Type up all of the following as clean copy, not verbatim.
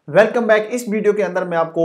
Welcome back. इस video के अंदर मैं आपको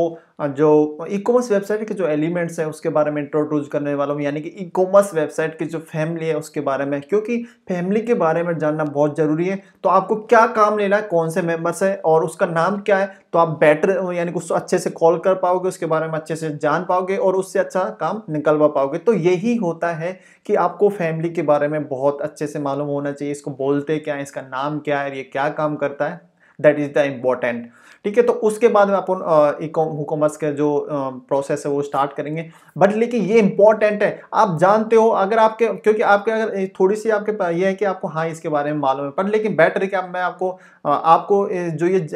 जो ई कॉमर्स वेबसाइट के जो एलिमेंट्स हैं उसके बारे में इंट्रोड्यूस करने वाला हूँ, यानी कि ई कॉमर्स वेबसाइट की जो फैमिली है उसके बारे में, क्योंकि फैमिली के बारे में जानना बहुत ज़रूरी है। तो आपको क्या काम लेना है, कौन से मेंबर्स है और उसका नाम क्या है, तो आप बेटर यानी कि उसको अच्छे से कॉल कर पाओगे, उसके बारे में अच्छे से जान पाओगे और उससे अच्छा काम निकलवा पाओगे। तो यही होता है कि आपको फैमिली के बारे में बहुत अच्छे से मालूम होना चाहिए। इसको बोलते क्या है, इसका नाम क्या है, ये क्या काम करता है, दैट इज द इम्पोर्टेंट। ठीक है, तो उसके बाद में अपन ई कॉमर्स के जो प्रोसेस है वो स्टार्ट करेंगे। बट लेकिन ये इंपॉर्टेंट है, आप जानते हो, अगर आपके क्योंकि आपके अगर थोड़ी सी आपके पास ये है कि आपको हाँ इसके बारे में मालूम है, पर लेकिन बेटर है कि मैं आपको जो ये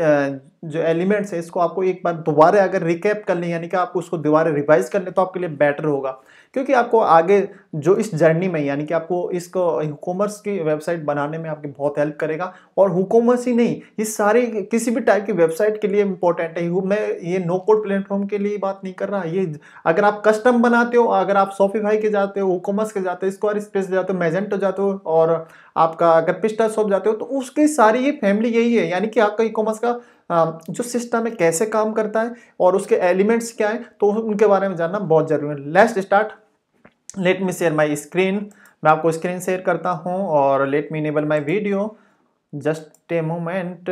जो एलिमेंट्स है इसको आपको एक बार दोबारा अगर रिकैप कर लें, यानी कि आपको उसको दोबारा रिवाइज कर लें, तो आपके लिए बेटर होगा। क्योंकि आपको आगे जो इस जर्नी में, यानी कि आपको इसको ई कॉमर्स की वेबसाइट बनाने में आपकी बहुत हेल्प करेगा। और ई कॉमर्स ही नहीं, ये सारे किसी भी टाइप की वेबसाइट के लिए इंपॉर्टेंट है। मैं ये नो कोड प्लेटफॉर्म के लिए बात नहीं कर रहा, ये अगर आप कस्टम बनाते हो, अगर आप शॉपिफाई के जाते हो, ई कॉमर्स के जाते हो, स्क्वायर स्पेस जाते हो, मैजेंटो जाते हो, और आपका अगर पिस्टा शॉप जाते हो, तो उसकी सारी ये फैमिली यही है। यानी कि आपका ई कॉमर्स का जो सिस्टम है कैसे काम करता है और उसके एलिमेंट्स क्या है, तो उनके बारे में जानना बहुत जरूरी है। Let's start. Let me share my screen. मैं आपको स्क्रीन शेयर करता हूँ और let me enable my video. Just a moment.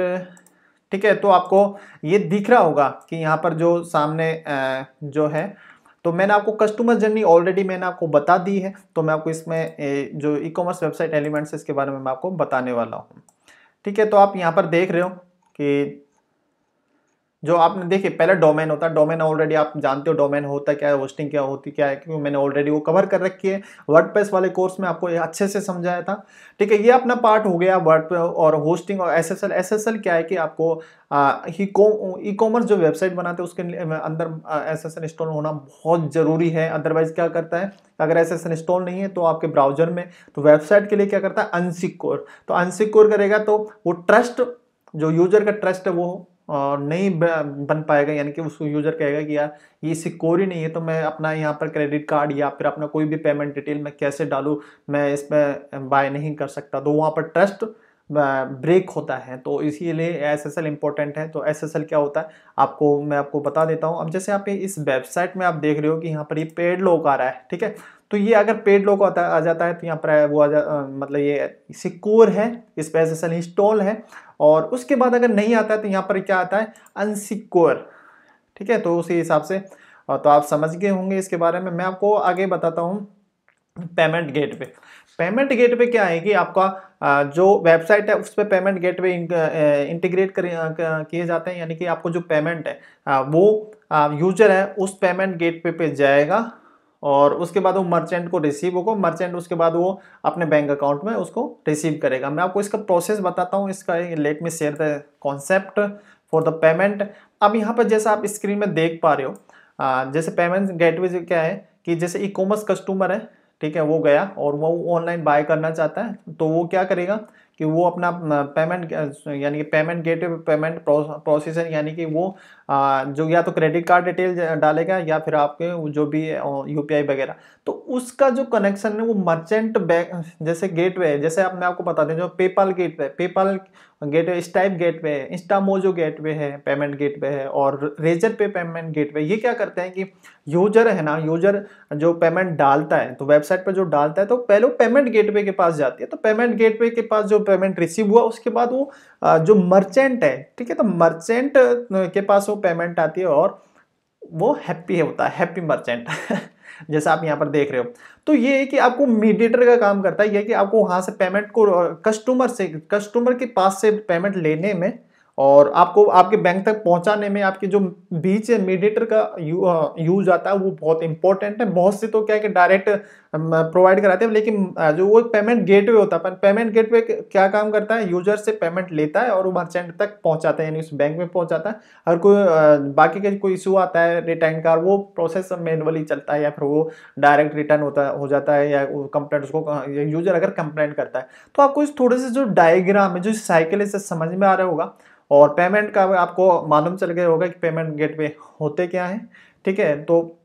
ठीक है, तो आपको ये दिख रहा होगा कि यहाँ पर जो सामने जो है, तो मैंने आपको कस्टमर जर्नी ऑलरेडी मैंने आपको बता दी है। तो मैं आपको इसमें जो ई कॉमर्स वेबसाइट एलिमेंट्स इसके बारे में मैं आपको बताने वाला हूँ। ठीक है, तो आप यहाँ पर देख रहे हो कि जो आपने देखिए पहले डोमेन होता है। डोमेन ऑलरेडी आप जानते हो डोमेन होता क्या है, होस्टिंग क्या होती क्या है, क्योंकि मैंने ऑलरेडी वो कवर कर रखी है। वर्डप्रेस वाले कोर्स में आपको ये अच्छे से समझाया था। ठीक है, ये अपना पार्ट हो गया वर्ड और होस्टिंग और एसएसएल। एसएसएल क्या है कि आपको ई कॉमर्स जो वेबसाइट बनाते हैं उसके अंदर एसएसएल इंस्टॉल होना बहुत जरूरी है। अदरवाइज क्या करता है, अगर एसएसएल इंस्टॉल नहीं है तो आपके ब्राउजर में, तो वेबसाइट के लिए क्या करता है, अनसिक्योर। तो अनसिक्योर करेगा तो वो ट्रस्ट, जो यूजर का ट्रस्ट है वो नहीं बन पाएगा। यानी कि उसको यूजर कहेगा कि यार ये सिक्योर ही नहीं है, तो मैं अपना यहाँ पर क्रेडिट कार्ड या फिर अपना कोई भी पेमेंट डिटेल मैं कैसे डालूँ, मैं इसमें बाय नहीं कर सकता। तो वहाँ पर ट्रस्ट ब्रेक होता है। तो इसीलिए एसएसएल इंपॉर्टेंट है। तो एसएसएल क्या होता है आपको मैं आपको बता देता हूँ। अब जैसे आप इस वेबसाइट में आप देख रहे हो कि यहाँ पर ये पेड लॉक आ रहा है। ठीक है, तो ये अगर पेड लॉक आ जाता है तो यहाँ पर वो मतलब ये सिक्योर है, इस पर एसएसएल इंस्टॉल है। और उसके बाद अगर नहीं आता है तो यहाँ पर क्या आता है, अनसिक्योर। ठीक है, तो उसी हिसाब से तो आप समझ गए होंगे इसके बारे में। मैं आपको आगे बताता हूँ पेमेंट गेटवे। पेमेंट गेटवे क्या है कि आपका जो वेबसाइट है उस पर पेमेंट गेटवे इंटीग्रेट किए जाते हैं। यानी कि आपको जो पेमेंट है वो यूजर है उस पेमेंट गेटवे पे जाएगा और उसके बाद वो मर्चेंट को रिसीव होगा। मर्चेंट उसके बाद वो अपने बैंक अकाउंट में उसको रिसीव करेगा। मैं आपको इसका प्रोसेस बताता हूँ इसका। Let me share the concept for the payment. अब यहाँ पर जैसा आप स्क्रीन में देख पा रहे हो, जैसे पेमेंट गेटवे क्या है कि जैसे ई कॉमर्स कस्टमर है, ठीक है, वो गया और वो ऑनलाइन बाय करना चाहता है, तो वो क्या करेगा कि वो अपना पेमेंट यानी कि पेमेंट गेटवे पेमेंट प्रोसेसर, यानी कि वो जो या तो क्रेडिट कार्ड डिटेल डालेगा या फिर आपके जो भी यूपीआई वगैरह। तो उसका जो कनेक्शन है वो मर्चेंट बैंक जैसे गेटवे है। जैसे आप मैं आपको बता दें जो PayPal gateway, PayPal gateway, stipe gateway है, इंस्टामोजो गेटवे है, पेमेंट गेटवे है, और रेजर पे पेमेंट गेटवे। ये क्या करते हैं कि यूजर है ना, यूजर जो पेमेंट डालता है तो वेबसाइट पर जो डालता है तो पहले वो पेमेंट गेटवे के पास जाती है। तो पेमेंट गेटवे के पास जो पेमेंट रिसीव हुआ उसके बाद वो जो मर्चेंट है, ठीक है, तो मर्चेंट के पास वो पेमेंट आती है और वो हैप्पी होता है, हैप्पी मर्चेंट जैसा आप यहाँ पर देख रहे हो। तो ये है कि आपको मीडिएटर का काम करता है, ये कि आपको वहां से पेमेंट को कस्टमर के पास से पेमेंट लेने में और आपको आपके बैंक तक पहुंचाने में आपके जो बीच मीडिएटर का यूज आता है वो बहुत इंपॉर्टेंट है। बहुत से तो क्या है कि डायरेक्ट प्रोवाइड कराते हैं, लेकिन जो वो पेमेंट गेटवे होता है, पेमेंट गेटवे क्या काम करता है, यूजर से पेमेंट लेता है और वो मर्चेंट तक पहुंचाता है, यानी उस बैंक में पहुंचाता है। अगर कोई बाकी का कोई इशू आता है रिटर्न का, वो प्रोसेस मैनुअली चलता है या फिर वो डायरेक्ट रिटर्न हो जाता है, या कंप्लेंट उसको यूजर अगर कंप्लेंट करता है। तो आपको इस थोड़े से जो डायग्राम है, जो साइकिल है, इससे समझ में आ रहा होगा। और पेमेंट का आपको मालूम चल गया होगा कि पेमेंट गेटवे होते क्या है। ठीक है, तो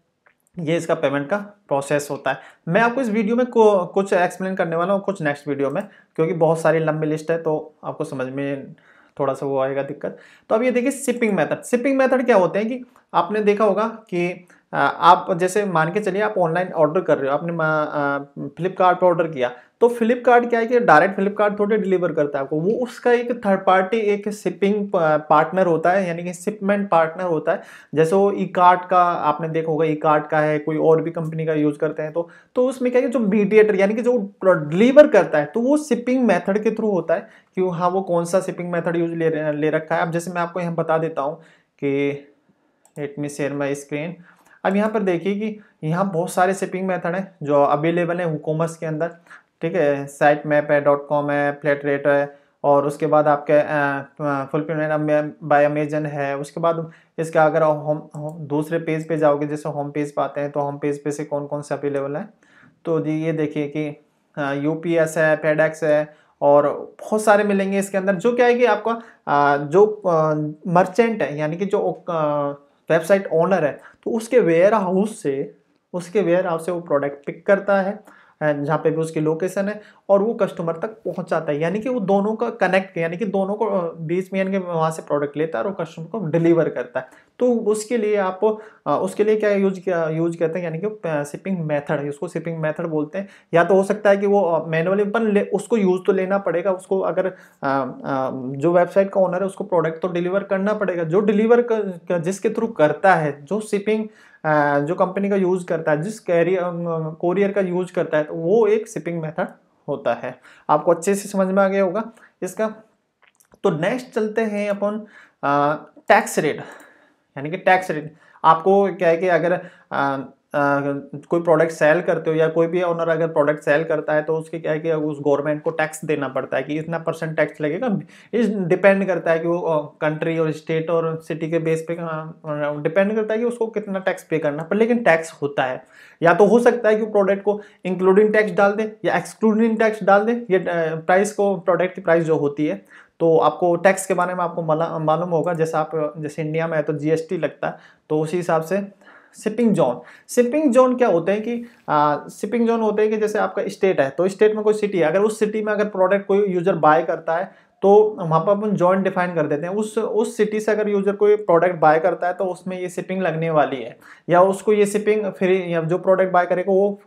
ये इसका पेमेंट का प्रोसेस होता है। मैं आपको इस वीडियो में कुछ एक्सप्लेन करने वाला हूँ, कुछ नेक्स्ट वीडियो में, क्योंकि बहुत सारी लंबी लिस्ट है तो आपको समझ में थोड़ा सा वो आएगा दिक्कत। तो अब ये देखिए शिपिंग मेथड। शिपिंग मेथड क्या होते हैं कि आपने देखा होगा कि आप जैसे मान के चलिए आप ऑनलाइन ऑर्डर कर रहे हो, आपने फ्लिपकार्ट पर ऑर्डर किया, तो फ्लिपकार्ट क्या है कि डायरेक्ट फ्लिपकार्ट थोड़े डिलीवर करता है आपको, वो उसका एक थर्ड पार्टी एक शिपिंग पार्टनर होता है, यानी कि शिपमेंट पार्टनर होता है। जैसे वो ई कार्ट का आपने देखा होगा, ई कार्ट का है, कोई और भी कंपनी का यूज करते हैं, तो उसमें क्या है जो मीडिएटर यानी कि जो डिलीवर करता है, तो वो शिपिंग मेथड के थ्रू होता है कि हाँ वो कौन सा शिपिंग मेथड यूज ले रखा है। अब जैसे मैं आपको यहाँ बता देता हूँ कि let me share my screen. अब यहाँ पर देखिए कि यहाँ बहुत सारे शिपिंग मेथड हैं जो अवेलेबल है वूकॉमर्स के अंदर, ठीक है। साइट मैप है, .com है, फ्लैट रेट है, और उसके बाद आपके फुलफिलमेंट बाय अमेजन है। उसके बाद इसका अगर दूसरे पेज पे जाओगे, जैसे होम पेज पे आते हैं, तो होम पेज पे से कौन कौन से अवेलेबल है, तो जी ये देखिए कि यूपीएस है, फेडेक्स है, और बहुत सारे मिलेंगे इसके अंदर। जो क्या है कि आपका जो मर्चेंट है, यानी कि जो वेबसाइट ओनर है, तो उसके वेयर हाउस से वो प्रोडक्ट पिक करता है जहाँ पे भी उसकी लोकेशन है, और वो कस्टमर तक पहुंचाता है, यानी कि वो दोनों का कनेक्ट, यानी कि दोनों को बीच में, यानी कि वहां से प्रोडक्ट लेता है और कस्टमर को डिलीवर करता है। तो उसके लिए आप उसके लिए क्या यूज करते हैं, यानी कि शिपिंग मेथड है, उसको शिपिंग मेथड बोलते हैं। या तो हो सकता है कि वो मैनुअली उसको यूज तो लेना पड़ेगा, उसको अगर जो वेबसाइट का ओनर है उसको प्रोडक्ट तो डिलीवर करना पड़ेगा। जो डिलीवर जिसके थ्रू करता है, जो शिपिंग जो कंपनी का यूज करता है, जिस कोरियर का यूज करता है, तो वो एक शिपिंग मेथड होता है। आपको अच्छे से समझ में आ गया होगा इसका। तो नेक्स्ट चलते हैं अपन टैक्स रेट, यानी कि टैक्स रेट। आपको क्या है कि अगर कोई प्रोडक्ट सेल करते हो, या कोई भी ओनर अगर प्रोडक्ट सेल करता है, तो उसके क्या है कि उस गवर्नमेंट को टैक्स देना पड़ता है कि इतना % टैक्स लगेगा। इस डिपेंड करता है कि वो कंट्री और स्टेट और सिटी के बेस पे डिपेंड करता है कि उसको कितना टैक्स पे करना पर, लेकिन टैक्स होता है। या तो हो सकता है कि प्रोडक्ट को इंक्लूडिंग टैक्स डाल दे या एक्सक्लूडिंग टैक्स डाल दे। ये प्राइस को, प्रोडक्ट की प्राइस जो होती है, तो आपको टैक्स के बारे में आपको मालूम होगा। जैसे इंडिया में है तो जीएसटी लगता है, तो उसी हिसाब से शिपिंग जोन क्या होते हैं कि शिपिंग जोन होते हैं कि जैसे आपका स्टेट है, तो स्टेट में कोई सिटी है, अगर उस सिटी में अगर प्रोडक्ट कोई यूजर बाय करता है, तो वहां पर अपन जोन डिफाइन कर देते हैं। उस सिटी से अगर यूजर कोई प्रोडक्ट बाय करता है, तो उसमें ये शिपिंग लगने वाली है, या उसको ये शिपिंग फ्री, या जो प्रोडक्ट बाय करेगा वो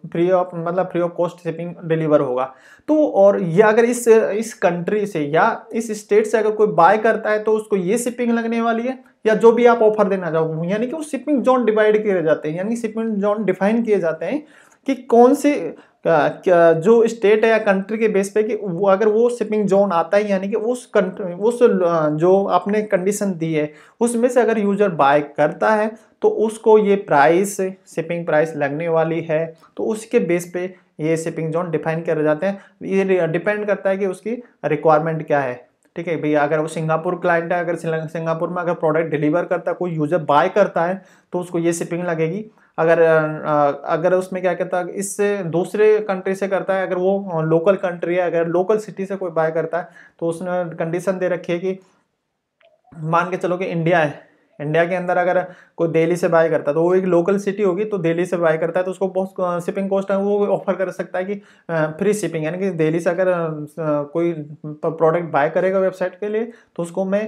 free of cost shipping deliver होगा। तो और ये अगर इस कंट्री से या इस स्टेट से अगर कोई बाय करता है, तो उसको ये शिपिंग लगने वाली है, या जो भी आप ऑफर देना चाहो, यानी कि वो शिपिंग जोन डिवाइड किए जाते हैं, यानी शिपिंग जोन डिफाइन किए जाते हैं कि कौन से जो स्टेट है या कंट्री के बेस पे, कि वो अगर वो शिपिंग जोन आता है, यानी कि उस कंट्री, उस जो आपने कंडीशन दी है उसमें से अगर यूजर बाय करता है, तो उसको ये प्राइस, शिपिंग प्राइस लगने वाली है। तो उसके बेस पे ये शिपिंग जोन डिफाइन करे जाते हैं। ये डिपेंड करता है कि उसकी रिक्वायरमेंट क्या है, ठीक है भैया। अगर वो सिंगापुर क्लाइंट है, अगर सिंगापुर में अगर प्रोडक्ट डिलीवर करता है, कोई यूजर बाय करता है, तो उसको ये शिपिंग लगेगी। अगर उसमें क्या कहता है, इससे दूसरे कंट्री से करता है, अगर वो लोकल कंट्री है, अगर लोकल सिटी से कोई बाय करता है, तो उसने कंडीशन दे रखी है कि मान के चलो कि इंडिया है, इंडिया के अंदर अगर कोई दिल्ली से बाय करता है, तो वो एक लोकल सिटी होगी, तो दिल्ली से बाय करता है, तो उसको बहुत शिपिंग कॉस्ट है वो ऑफर कर सकता है कि फ्री शिपिंग, यानी कि दिल्ली से अगर कोई प्रोडक्ट बाय करेगा वेबसाइट के लिए, तो उसको मैं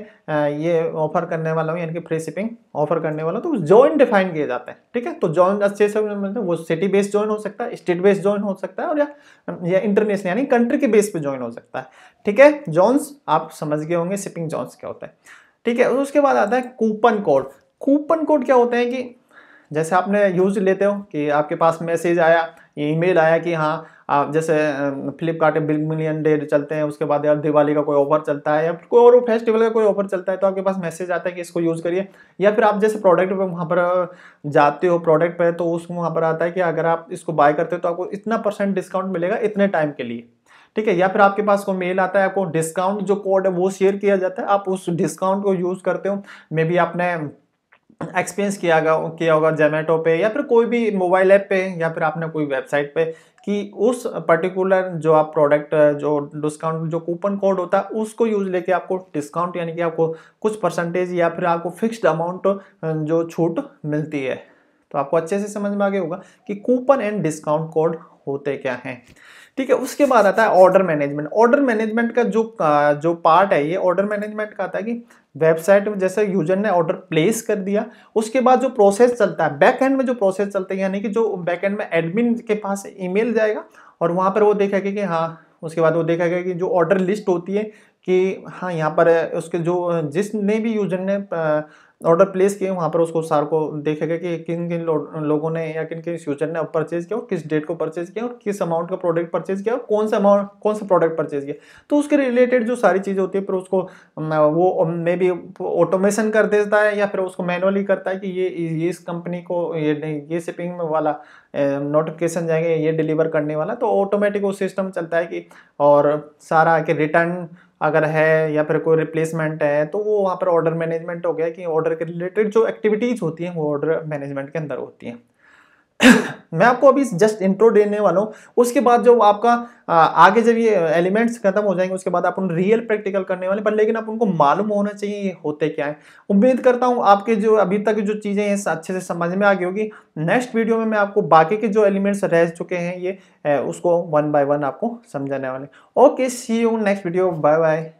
ये ऑफर करने वाला हूँ, यानी कि फ्री शिपिंग ऑफर करने वाला हूँ। तो जोन डिफाइन किए जाते हैं, ठीक है। तो जोन अच्छे से मतलब वो सिटी बेस्ड जोन हो सकता है, स्टेट बेस्ड जोन हो सकता है, और या इंटरनेशनल यानी कंट्री के बेस पे ज्वाइन हो सकता है, ठीक है। जोन्स आप समझ गए होंगे शिपिंग जोन्स क्या होता है, ठीक है। उसके बाद आता है कूपन कोड। कूपन कोड क्या होते हैं कि जैसे आपने यूज लेते हो कि आपके पास मैसेज आया, ईमेल आया कि हाँ आप जैसे फ्लिपकार्ट बिग मिलियन डे चलते हैं, उसके बाद यार दिवाली का कोई ऑफर चलता है, या फिर कोई और फेस्टिवल का कोई ऑफर चलता है, तो आपके पास मैसेज आता है कि इसको यूज करिए। या फिर आप जैसे प्रोडक्ट पे वहाँ पर जाते हो प्रोडक्ट पे, तो उसमें वहाँ पर आता है कि अगर आप इसको बाय करते हो तो आपको इतना % डिस्काउंट मिलेगा इतने टाइम के लिए, ठीक है। या फिर आपके पास कोई मेल आता है, आपको डिस्काउंट जो कोड है वो शेयर किया जाता है, आप उस डिस्काउंट को यूज करते हो। मे बी आपने एक्सपीरियंस किया होगा जोमेटो पे, या फिर कोई भी मोबाइल ऐप पे, या फिर आपने कोई वेबसाइट पे, कि उस पर्टिकुलर जो आप प्रोडक्ट जो डिस्काउंट जो कूपन कोड होता है उसको यूज लेके आपको डिस्काउंट, यानी कि आपको कुछ % या फिर आपको फिक्स्ड अमाउंट जो छूट मिलती है। तो आपको अच्छे से समझ में आ गया होगा कि कूपन एंड डिस्काउंट कोड होते क्या हैं। ठीक है, उसके बाद आता है ऑर्डर मैनेजमेंट। ऑर्डर मैनेजमेंट का जो पार्ट है, ये ऑर्डर मैनेजमेंट का आता है कि वेबसाइट में जैसे यूजर ने ऑर्डर प्लेस कर दिया, उसके बाद जो प्रोसेस चलता है बैक एंड में, जो प्रोसेस चलते हैं यानी कि जो बैक एंड में एडमिन के पास ईमेल जाएगा और वहां पर वो देखेगा कि हाँ, उसके बाद वो देखेगा कि जो ऑर्डर लिस्ट होती है कि हाँ यहाँ पर उसके जो जिसने भी यूजर ने ऑर्डर प्लेस किए वहाँ पर उसको सार को देखेगा कि किन किन लोगों ने या किन किन यूजर ने परचेज किया और किस डेट को परचेज किया और किस अमाउंट का प्रोडक्ट परचेज किया और कौन सा प्रोडक्ट परचेज किया। तो उसके रिलेटेड जो सारी चीज़ें होती है फिर उसको वो मे बी ऑटोमेशन कर देता है या फिर उसको मैनुअली करता है कि ये इस कंपनी को ये शिपिंग वाला नोटिफिकेशन जाएंगे ये डिलीवर करने वाला, तो ऑटोमेटिक वो सिस्टम चलता है कि और सारा कि रिटर्न अगर है या फिर कोई रिप्लेसमेंट है तो वो वहाँ पर ऑर्डर मैनेजमेंट हो गया कि ऑर्डर के रिलेटेड जो एक्टिविटीज होती हैं वो ऑर्डर मैनेजमेंट के अंदर होती हैं। मैं आपको अभी जस्ट इंट्रो देने वाला हूँ, उसके बाद जो आपका आगे जब ये एलिमेंट्स खत्म हो जाएंगे उसके बाद अपन रियल प्रैक्टिकल करने वाले, पर लेकिन अपन को मालूम होना चाहिए ये होते क्या है। उम्मीद करता हूँ आपके जो अभी तक जो चीज़ें हैं अच्छे से समझ में आ गई होगी। नेक्स्ट वीडियो में मैं आपको बाकी के जो एलिमेंट्स रह चुके हैं ये उसको 1 बाय 1 आपको समझाने वाले। Okay, see you next video, bye bye.